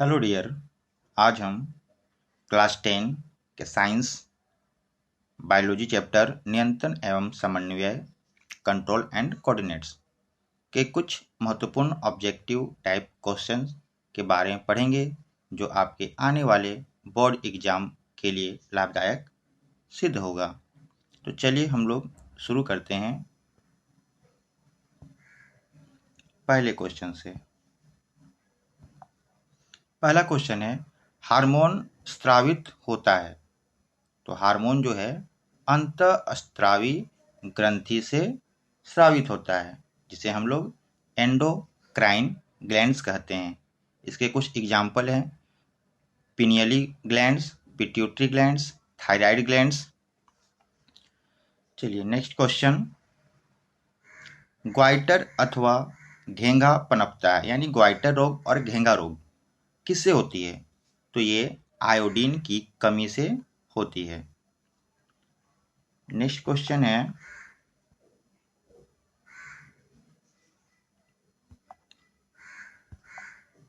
Hello dear. आज हम class 10 के साइंस बायोलॉजी चैप्टर नियंत्रण एवं समन्वय कंट्रोल एंड कोऑर्डिनेट्स के कुछ महत्वपूर्ण ऑब्जेक्टिव टाइप क्वेश्चंस के बारे में पढ़ेंगे जो आपके आने वाले बोर्ड एग्जाम के लिए लाभदायक सिद्ध होगा। तो चलिए हम लोग शुरू करते हैं पहले क्वेश्चन से। पहला क्वेश्चन है, हार्मोन स्रावित होता है। तो हार्मोन जो है अंतःस्रावी ग्रंथि से स्रावित होता है, जिसे हम लोग एंडोक्राइन ग्लैंड्स कहते हैं। इसके कुछ एग्जाम्पल हैं, pineal glands, pituitary glands, thyroid glands. चलिए नेक्स्ट क्वेश्चन, ग्वाइटर अथवा घेंघा पनपता है, यानी ग्वाइटर रोग और घेंघा रोग किससे होती है? तो ये आयोडीन की कमी से होती है। नेक्स्ट क्वेश्चन है,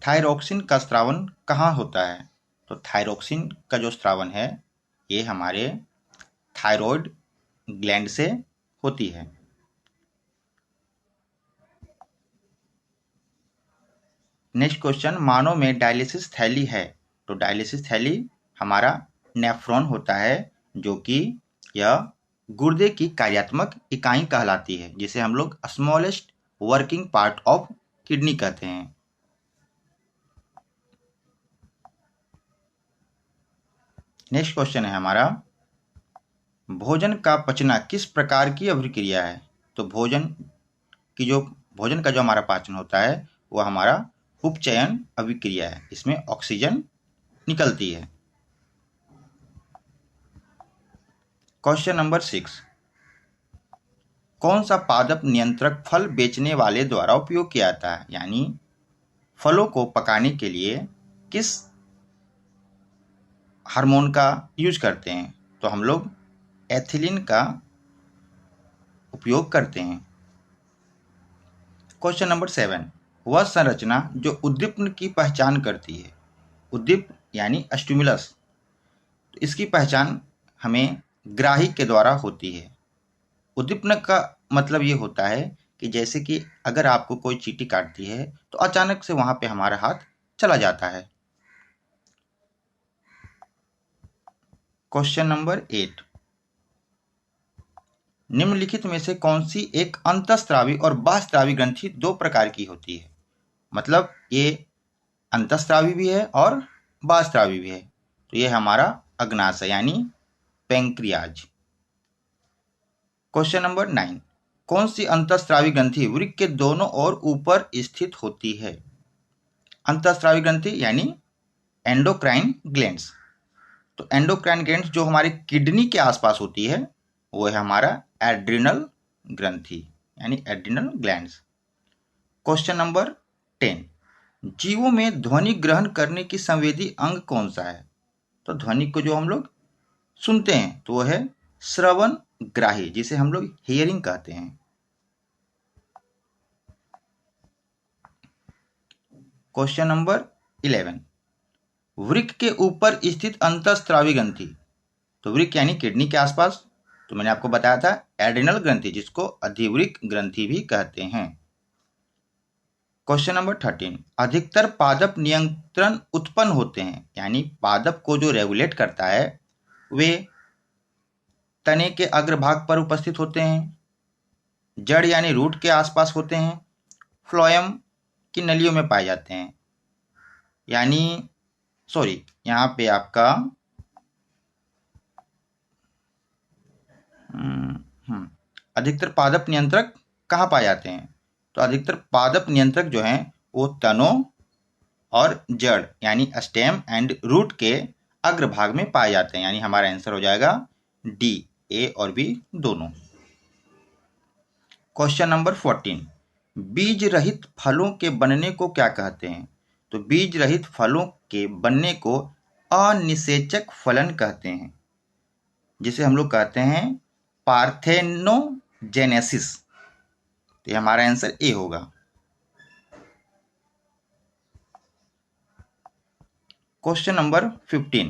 थायरोक्सिन का स्रावन कहाँ होता है? तो थायरोक्सिन का जो स्रावन है ये हमारे थायरॉयड ग्लैंड से होती है। नेक्स्ट क्वेश्चन, मानव में डायलिसिस थैली है। तो डायलिसिस थैली हमारा नेफ्रॉन होता है, जो कि यह गुर्दे की कार्यात्मक इकाई कहलाती है, जिसे हम लोग smallest working part of kidney कहते हैं। नेक्स्ट क्वेश्चन है हमारा, भोजन का पचना किस प्रकार की अभिक्रिया है? तो भोजन का जो हमारा पाचन होता है वो हमारा उपचयन अभिक्रिया है। इसमें ऑक्सीजन निकलती है। क्वेश्चन नंबर 6, कौन सा पादप नियंत्रक फल बेचने वाले द्वारा उपयोग किया जाता है? यानी फलों को पकाने के लिए किस हार्मोन का यूज करते हैं? तो हम लोग एथिलीन का उपयोग करते हैं। क्वेश्चन नंबर 7, वह संरचना जो उद्दीपन की पहचान करती है। उद्दीपन यानी स्टिमुलस, तो इसकी पहचान हमें ग्राही के द्वारा होती है। उद्दीपन का मतलब ये होता है कि जैसे कि अगर आपको कोई चींटी काटती है तो अचानक से वहां पे हमारा हाथ चला जाता है। क्वेश्चन नंबर 8, निम्नलिखित में से कौन सी एक अंतःस्रावी और बाह्यस्रावी ग्रंथि दो प्रकार की होती है? मतलब ये अंतःस्रावी भी है और बाह्यस्रावी भी है। तो ये हमारा अग्नाशय यानी पैंक्रियाज। क्वेश्चन नंबर 9, कौन सी अंतःस्रावी ग्रंथि वृक्क के दोनों ओर ऊपर स्थित होती है? अंतःस्रावी ग्रंथि यानी एंडोक्राइन ग्लैंड्स। तो एंडोक्राइन ग्लैंड्स जो हमारे किडनी के आसपास होती है वो है हमारा एड्रिनल ग्रंथि यानी एड्रिनल ग्लैंड्स। क्वेश्चन नंबर 10, जीवों में ध्वनि ग्रहण करने की संवेदी अंग कौन सा है? तो ध्वनि को जो हम लोग सुनते हैं तो वो है श्रवण ग्राही, जिसे हम लोग हियरिंग कहते हैं। क्वेश्चन नंबर 11, वृक्क के ऊपर स्थित अंतःस्रावी ग्रंथि। तो वृक्क यानी किडनी के आसपास, तो मैंने आपको बताया था एड्रिनल ग्रंथि, जिसको अधिवृक्क ग्रंथि भी कहते हैं। क्वेश्चन नंबर 13, अधिकतर पादप नियंत्रण उत्पन्न होते हैं, यानी पादप को जो रेगुलेट करता है वे तने के अग्रभाग पर उपस्थित होते हैं, जड़ यानी रूट के आसपास होते हैं, फ्लोएम की नलियों में पाए जाते हैं। यानी सॉरी, यहाँ पे आपका अधिकतर पादप नियंत्रक कहाँ पाए जाते हैं? तो अधिकतर पादप नियंत्रक जो हैं वो तनों और जड़ यानी स्टेम एंड रूट के अग्रभाग में पाए जाते हैं। यानी हमारा आंसर हो जाएगा डी, ए और बी दोनों। क्वेश्चन नंबर 14, बीज रहित फलों के बनने को क्या कहते हैं? तो बीज रहित फलों के बनने को अनिषेचक फलन कहते हैं, जिसे हम लोग कहते हैं पार्थेनोजेनेसिस। तो ये हमारा आंसर ए होगा। क्वेश्चन नंबर 15,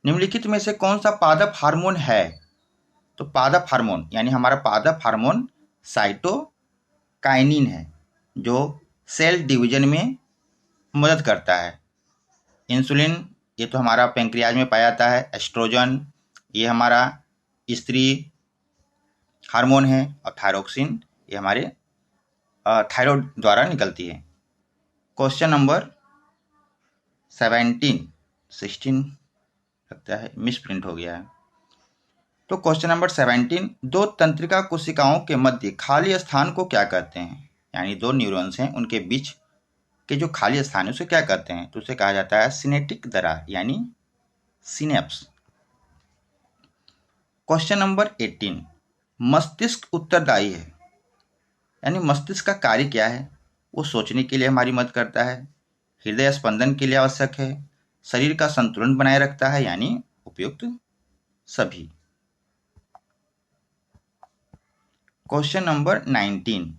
निम्नलिखित में से कौन सा पादप हार्मोन है? तो पादप हार्मोन यानी हमारा पादप हार्मोन साइटोकाइनिन है, जो सेल डिवीजन में मदद करता है। इंसुलिन ये तो हमारा पेंक्रियाज में पाया जाता है। एस्ट्रोजन ये हमारा स्त्री हार्मोन है, और थायरोक्सिन ये हमारे थायराइड द्वारा निकलती है। क्वेश्चन नंबर 16 लगता है मिसप्रिंट हो गया है। तो क्वेश्चन नंबर 17, दो तंत्रिका कोशिकाओं के मध्य खाली स्थान को क्या कहते हैं? यानी दो न्यूरॉन्स हैं, उनके बीच के जो खाली स्थान है उसे क्या कहते हैं? तो उसे कहा जाता है सिनेप्टिक दरार यानी सिनेप्स। क्वेश्चन नंबर 18, मस्तिष्क उत्तरदायी है, यानी मस्तिष्क का कार्य क्या है? वो सोचने के लिए हमारी मदद करता है, हृदय स्पंदन के लिए आवश्यक है, शरीर का संतुलन बनाए रखता है, यानी उपयुक्त सभी। क्वेश्चन नंबर 19,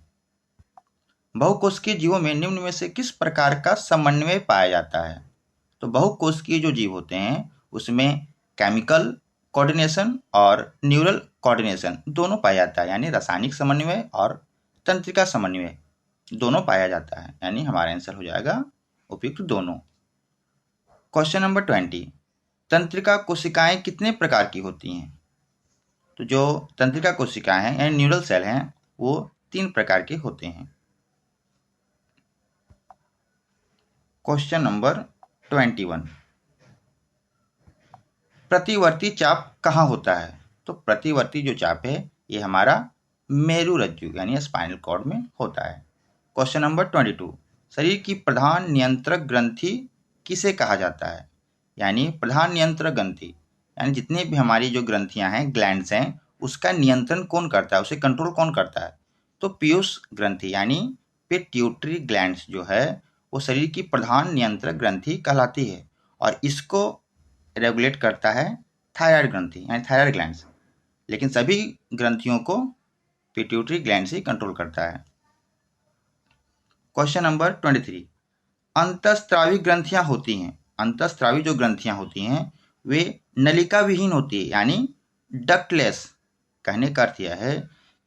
बहुकोशिकीय जीवों में निम्न में से किस प्रकार का समन्वय पाया जाता है? तो बहुकोशिकीय जो जीव होते हैं उसमें केमिकल कोऑर्डिनेशन और न्यूरल कोऑर्डिनेशन दोनों पाया जाता है, यानी रासायनिक समन्वय और तंत्रिका समन्वय दोनों पाया जाता है, यानी हमारा आंसर हो जाएगा उपयुक्त दोनों। क्वेश्चन नंबर 20, तंत्रिका कोशिकाएं कितने प्रकार की होती हैं? तो जो तंत्रिका कोशिकाएं हैं यानी न्यूरल सेल हैं वो 3 प्रकार के होते हैं। क्वेश्चन नंबर 21, प्रतिवर्ती चाप कहाँ होता है? तो प्रतिवर्ती जो चाप है ये हमारा मेरुरज्जु यानी स्पाइनल कॉर्ड में होता है। क्वेश्चन नंबर 22, शरीर की प्रधान नियंत्रक ग्रंथि किसे कहा जाता है? यानी प्रधान नियंत्रक ग्रंथि यानी जितने भी हमारी जो ग्रंथियां हैं, ग्लैंड्स हैं, उसका नियंत्रण कौन करता है, उसे कंट्रोल कौन करता है? तो पीयूष ग्रंथि यानी पिट्यूटरी ग्लैंड्स जो है वो शरीर की प्रधान नियंत्रक ग्रंथि कहलाती है, और इसको रेगुलेट करता है थायराइड ग्रंथि यानी थायराइड ग्लैंड्स, लेकिन सभी ग्रंथियों को पिट्यूटरी ग्लैंड से कंट्रोल करता है। क्वेश्चन नंबर 23, अंतःस्रावी ग्रंथियां होती हैं, अंतःस्रावी जो ग्रंथियां होती हैं वे नलिका विहीन होती है यानी डक्टलेस। कहने का अर्थ यह है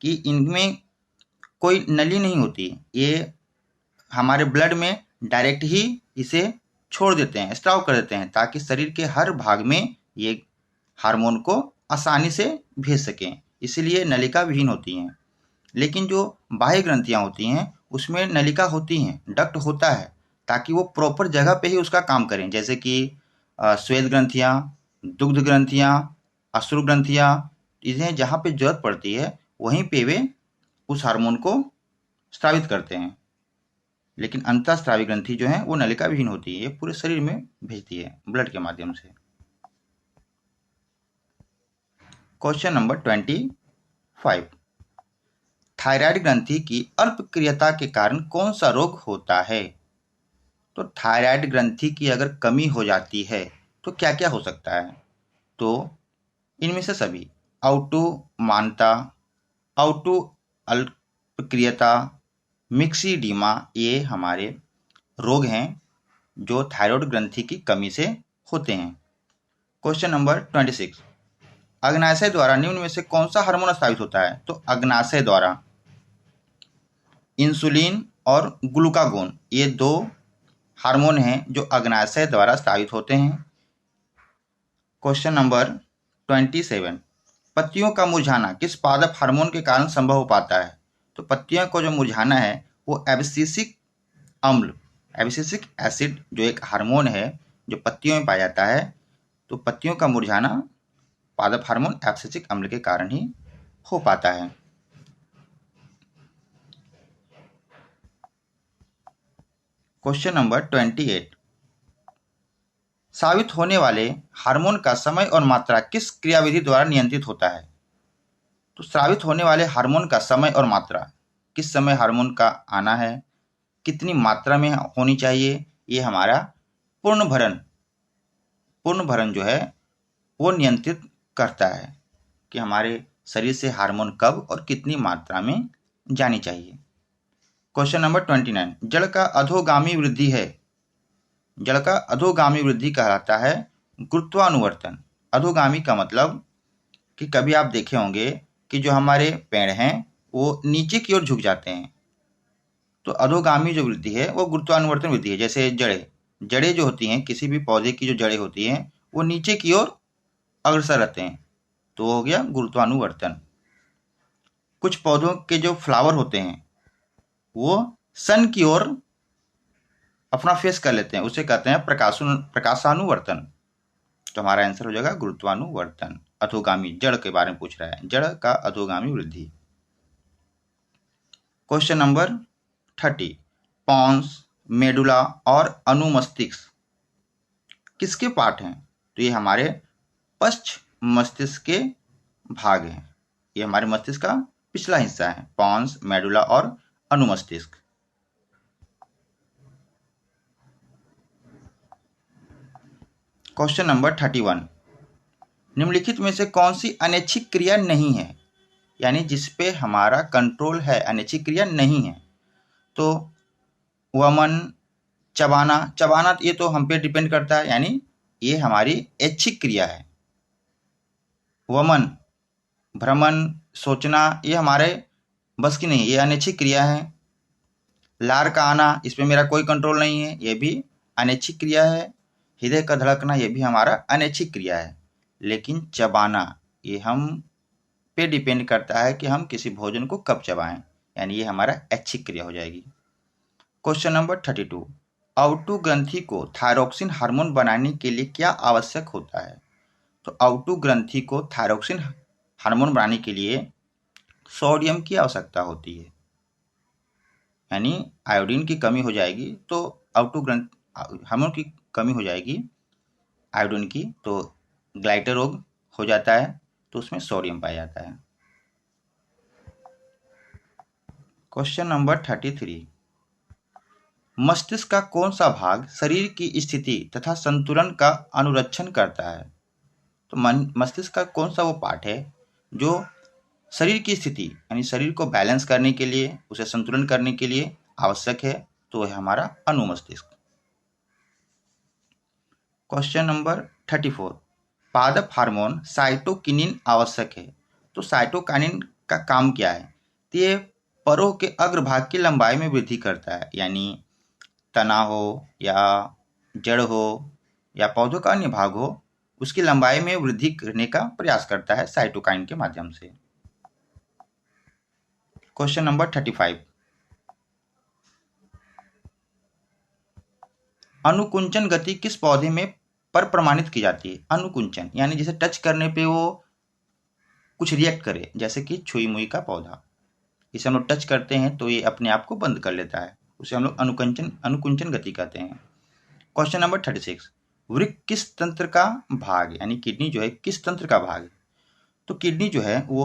कि इनमें कोई नली नहीं होती, ये हमारे ब्लड में डायरेक्ट ही इसे छोड़ देते हैं, स्त्राव कर देते हैं, ताकि शरीर के हर भाग में ये हार्मोन को आसानी से भेज सकें, इसलिए नलिका विहीन होती हैं। लेकिन जो बाह्य ग्रंथियां होती हैं उसमें नलिका होती हैं, डक्ट होता है, ताकि वो प्रॉपर जगह पे ही उसका काम करें, जैसे कि श्वेत ग्रंथियां, दुग्ध ग्रंथियां, अश्रु ग्रंथियां, इन्हें जहाँ पे जरूरत पड़ती है वहीं पे वे उस हार्मोन को स्रावित करते हैं। लेकिन अंतःस्रावी ग्रंथि जो है वो नलिका विहीन होती है, ये पूरे शरीर में भेजती है ब्लड के माध्यम से। क्वेश्चन नंबर 25, थायराइड ग्रंथि की अल्पक्रियता के कारण कौन सा रोग होता है? तो थायराइड ग्रंथि की अगर कमी हो जाती है तो क्या क्या हो सकता है? तो इनमें से सभी ऑटोमानता, ऑटो अल्पक्रियता, मिक्सीडीमा ये हमारे रोग हैं जो थायराइड ग्रंथि की कमी से होते हैं। क्वेश्चन नंबर 26, अग्नाशय द्वारा निम्न में से कौन सा हार्मोन स्रावित होता है? तो अग्नाशय द्वारा इंसुलिन और ग्लूकागोन ये 2 हार्मोन हैं जो अग्नाशय द्वारा स्रावित होते हैं। क्वेश्चन नंबर 27, पत्तियों का मुरझाना किस पादप हार्मोन के कारण संभव हो पाता है? तो पत्तियों को जो मुरझाना है वो एब्सिसिक अम्ल, एब्सिसिक एसिड जो एक हार्मोन है जो पत्तियों में पाया जाता है, तो पत्तियों का मुरझाना पादप हार्मोन एब्सिसिक अम्ल के कारण ही हो पाता है। क्वेश्चन नंबर 28, साबित होने वाले हार्मोन का समय और मात्रा किस क्रियाविधि द्वारा नियंत्रित होता है? तो स्रावित होने वाले हार्मोन का समय और मात्रा, किस समय हार्मोन का आना है, कितनी मात्रा में होनी चाहिए, ये हमारा पूर्ण भरण जो है वो नियंत्रित करता है कि हमारे शरीर से हार्मोन कब और कितनी मात्रा में जानी चाहिए। क्वेश्चन नंबर 29, जड़ का अधोगामी वृद्धि है जड़ का अधोगामी वृद्धि कहलाता है गुरुत्वानुवर्तन। अधोगामी का मतलब कि कभी आप देखे होंगे कि जो हमारे पेड़ हैं वो नीचे की ओर झुक जाते हैं, तो अधोगामी जो वृद्धि है वो गुरुत्वानुवर्तन वृद्धि है। जैसे जड़ें जो होती हैं, किसी भी पौधे की जो जड़ें होती हैं वो नीचे की ओर अग्रसर रहते हैं, तो वो हो गया गुरुत्वानुवर्तन। कुछ पौधों के जो फ्लावर होते हैं वो सन की ओर अपना फेस कर लेते हैं, उसे कहते हैं प्रकाशानुवर्तन। तो हमारा आंसर हो जाएगा गुरुत्वानुवर्तन। अधोगामी जड़ के बारे में पूछ रहा है, जड़ का अधोगामी वृद्धि। क्वेश्चन नंबर 30, पॉन्स, मेडुला और अनुमस्तिष्क किसके पार्ट हैं? तो ये हमारे पश्च मस्तिष्क के भाग हैं। ये हमारे मस्तिष्क का पिछला हिस्सा है, पॉन्स, मेडुला और अनुमस्तिष्क। क्वेश्चन नंबर 31, निम्नलिखित में से कौन सी अनैच्छिक क्रिया नहीं है, यानी जिस पे हमारा कंट्रोल है, अनैच्छिक क्रिया नहीं है? तो वमन, चबाना ये तो हम पे डिपेंड करता है, यानी ये हमारी ऐच्छिक क्रिया है। वमन, भ्रमण, सोचना ये हमारे बस की नहीं है, ये अनैच्छिक क्रिया है। लार का आना, इसमें मेरा कोई कंट्रोल नहीं है, ये भी अनैच्छिक क्रिया है। हृदय का धड़कना, ये भी हमारा अनैच्छिक क्रिया है। लेकिन चबाना ये हम पे डिपेंड करता है कि हम किसी भोजन को कब चबाएं, यानी ये हमारा ऐच्छिक क्रिया हो जाएगी। क्वेश्चन नंबर 32, आउटू ग्रंथि को थायरोक्सिन हार्मोन बनाने के लिए क्या आवश्यक होता है? तो आउटू ग्रंथि को थायरोक्सिन हार्मोन बनाने के लिए सोडियम की आवश्यकता होती है, यानी आयोडीन की कमी हो जाएगी तो आउटू ग्रंथ हार्मोन की कमी हो जाएगी आयोडीन की, तो ग्लाइटर रोग हो जाता है, तो उसमें सोडियम पाया जाता है। क्वेश्चन नंबर 33, मस्तिष्क का कौन सा भाग शरीर की स्थिति तथा संतुलन का अनुरक्षण करता है? तो मस्तिष्क का कौन सा वो पार्ट है जो शरीर की स्थिति यानी शरीर को बैलेंस करने के लिए, उसे संतुलन करने के लिए आवश्यक है? तो है हमारा अनुमस्तिष्क। क्वेश्चन नंबर 34, पादप हार्मोन साइटोकिनिन आवश्यक है, तो साइटोकाइनिन का काम क्या है? तो ये परों के अग्रभाग की लंबाई में वृद्धि करता है, यानी तना हो या जड़ हो या पौधों का अन्य भाग हो, उसकी लंबाई में वृद्धि करने का प्रयास करता है साइटोकाइन के माध्यम से। क्वेश्चन नंबर 35, अनुकुंचन गति किस पौधे में पर प्रमाणित की जाती है? अनुकुंचन यानी जिसे टच करने पे वो कुछ रिएक्ट करे, जैसे कि छुई मुई का पौधा, इसे हम लोग टच करते हैं तो ये अपने आप को बंद कर लेता है, उसे हम लोग अनुकुंचन गति कहते हैं। क्वेश्चन नंबर 36, वृक्क किस तंत्र का भाग यानी किडनी जो है किस तंत्र का भाग है? तो किडनी जो है वो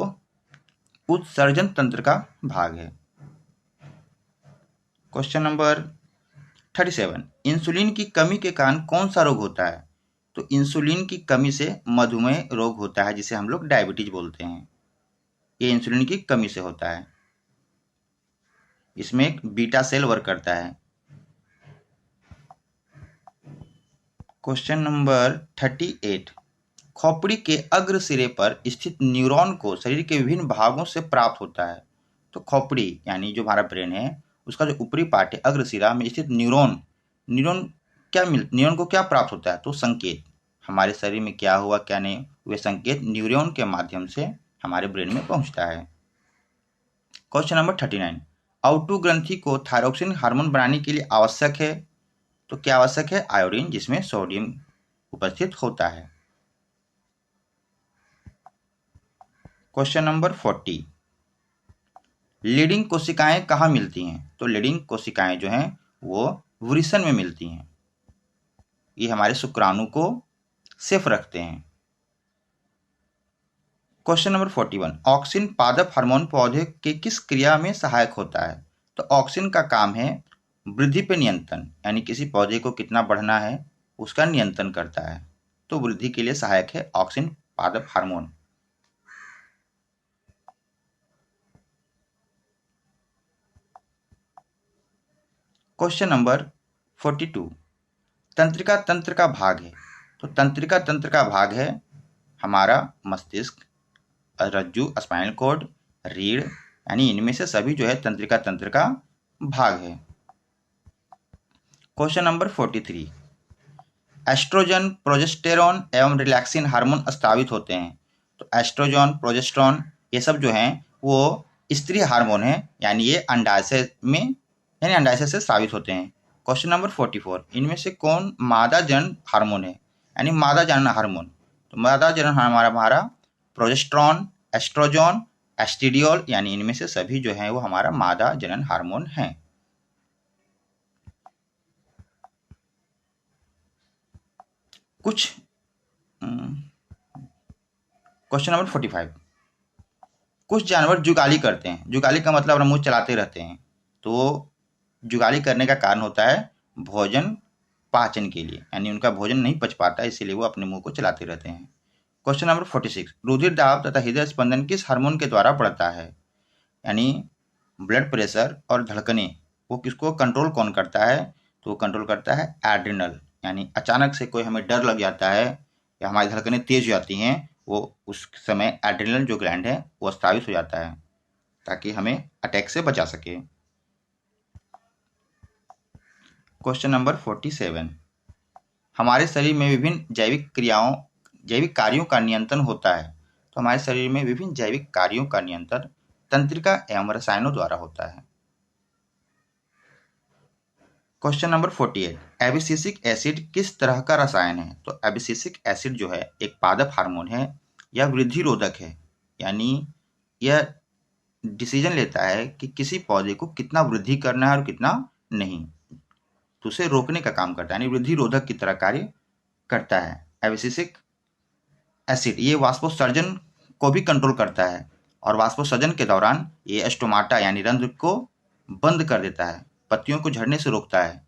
उत्सर्जन तंत्र का भाग है। क्वेश्चन नंबर 37, इंसुलिन की कमी के कारण कौन सा रोग होता है? तो इंसुलिन की कमी से मधुमेह रोग होता है, जिसे हम लोग डायबिटीज बोलते हैं। ये इंसुलिन की कमी से होता है, इसमें एक बीटा सेल वर्क करता है। क्वेश्चन नंबर 38, खोपड़ी के अग्र सिरे पर स्थित न्यूरॉन को शरीर के विभिन्न भागों से प्राप्त होता है। तो खोपड़ी यानी जो हमारा ब्रेन है उसका जो ऊपरी पार्ट है अग्र सिरा में स्थित न्यूरॉन न्यूरॉन को क्या प्राप्त होता है? तो संकेत, हमारे शरीर में क्या हुआ क्या नहीं, वे संकेत न्यूरॉन के माध्यम से हमारे ब्रेन में पहुंचता है। क्वेश्चन नंबर 39, आउटू ग्रंथि को थायरोक्सिन हार्मोन बनाने के लिए आवश्यक है, तो क्या आवश्यक है? आयोडीन, जिसमें सोडियम उपस्थित होता है। क्वेश्चन नंबर 40, लीडिंग कोशिकाएं कहाँ मिलती हैं? तो लीडिंग कोशिकाएं जो हैं वो वृषण में मिलती हैं, ये हमारे शुक्राणु को सेफ रखते हैं। क्वेश्चन नंबर 41, ऑक्सिन पादप हार्मोन पौधे के किस क्रिया में सहायक होता है? तो ऑक्सिन का काम है वृद्धि पे नियंत्रण, यानी किसी पौधे को कितना बढ़ना है उसका नियंत्रण करता है, तो वृद्धि के लिए सहायक है ऑक्सिन पादप हार्मोन। क्वेश्चन नंबर 42, तंत्रिका तंत्र का भाग है, तो तंत्रिका तंत्र का भाग है हमारा मस्तिष्क, रज्जु, स्पाइनल कॉर्ड, रीढ़, यानी इनमें से सभी जो है तंत्रिका तंत्र का भाग है। क्वेश्चन नंबर 43, एस्ट्रोजन, प्रोजेस्टेरॉन एवं रिलैक्सिन हार्मोन स्रावित होते हैं। तो एस्ट्रोजन, प्रोजेस्टेरॉन ये सब जो हैं वो स्त्री हार्मोन है, यानी ये अंडाशय में यानी अंडाशय से स्रावित होते हैं। क्वेश्चन नंबर 44, इनमें से कौन मादा जनन हार्मोन है, यानी मादा जनन हार्मोन। तो मादा जनन हमारा प्रोजेस्टेरॉन, एस्ट्रोजन, एस्ट्रिडियोल, यानी इनमें से सभी जो हैं वो हमारा मादा जनन हार्मोन हैं। कुछ क्वेश्चन नंबर 45, कुछ जानवर जुगाली करते हैं। जुगाली का मतलब अपना मुंह चलाते रहते हैं। तो जुगाली करने का कारण होता है भोजन पाचन के लिए, यानी उनका भोजन नहीं पच पाता, इसीलिए वो अपने मुंह को चलाते रहते हैं। क्वेश्चन नंबर 46, रुधिर दाब तथा हृदय स्पंदन किस हार्मोन के द्वारा बढ़ता है, यानी ब्लड प्रेशर और धड़कने वो किसको कंट्रोल कौन करता है, तो वो कंट्रोल करता है एड्रिनल, यानी अचानक से कोई हमें डर लग जाता है या हमारी धड़कनें तेज हो जाती हैं, वो उस समय एड्रिनल जो ग्लैंड है वो स्रावित हो जाता है ताकि हमें अटैक से बचा सके। क्वेश्चन नंबर 47, हमारे शरीर में विभिन्न जैविक कार्यों का नियंत्रण होता है। तो हमारे शरीर में विभिन्न जैविक कार्यों का नियंत्रण तंत्रिका एवं रसायनों द्वारा होता है। क्वेश्चन नंबर 48, एबिसिसिक एसिड किस तरह का रसायन है। तो एबिसिसिक एसिड जो है एक पादप हार्मोन है या वृद्धि रोधक है, यानी यह डिसीजन लेता है कि किसी पौधे को कितना वृद्धि करना है और कितना नहीं, तो उसे रोकने का काम करता है, यानी वृद्धि रोधक की तरह कार्य करता है। एबिसिसिक एसिड ये वाष्पोत्सर्जन को भी कंट्रोल करता है और वाष्पोत्सर्जन के दौरान ये स्टोमाटा यानी रंध्र को बंद कर देता है, पत्तियों को झड़ने से रोकता है।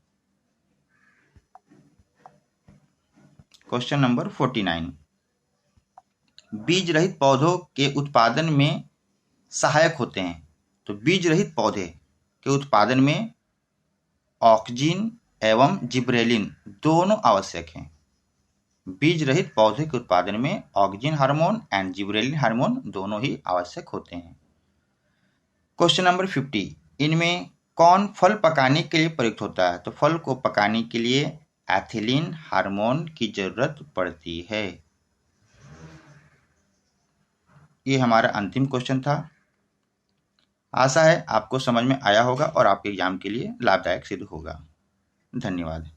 क्वेश्चन नंबर 49, बीज रहित पौधों के उत्पादन में सहायक होते हैं। तो बीज रहित पौधे के उत्पादन में ऑक्जिन एवं जिब्रेलिन दोनों आवश्यक हैं। बीज रहित पौधे के उत्पादन में auxin hormone and gibberellin hormone दोनों ही आवश्यक होते हैं। क्वेश्चन नंबर 50, इनमें कौन फल पकाने के लिए प्रयुक्त होता है। तो फल को पकाने के लिए एथिलीन हार्मोन की जरूरत पड़ती है। ये हमारा अंतिम क्वेश्चन था। आशा है आपको समझ में आया होगा और आपके एग्जाम के लिए लाभदायक सिद्ध होगा। धन्यवाद।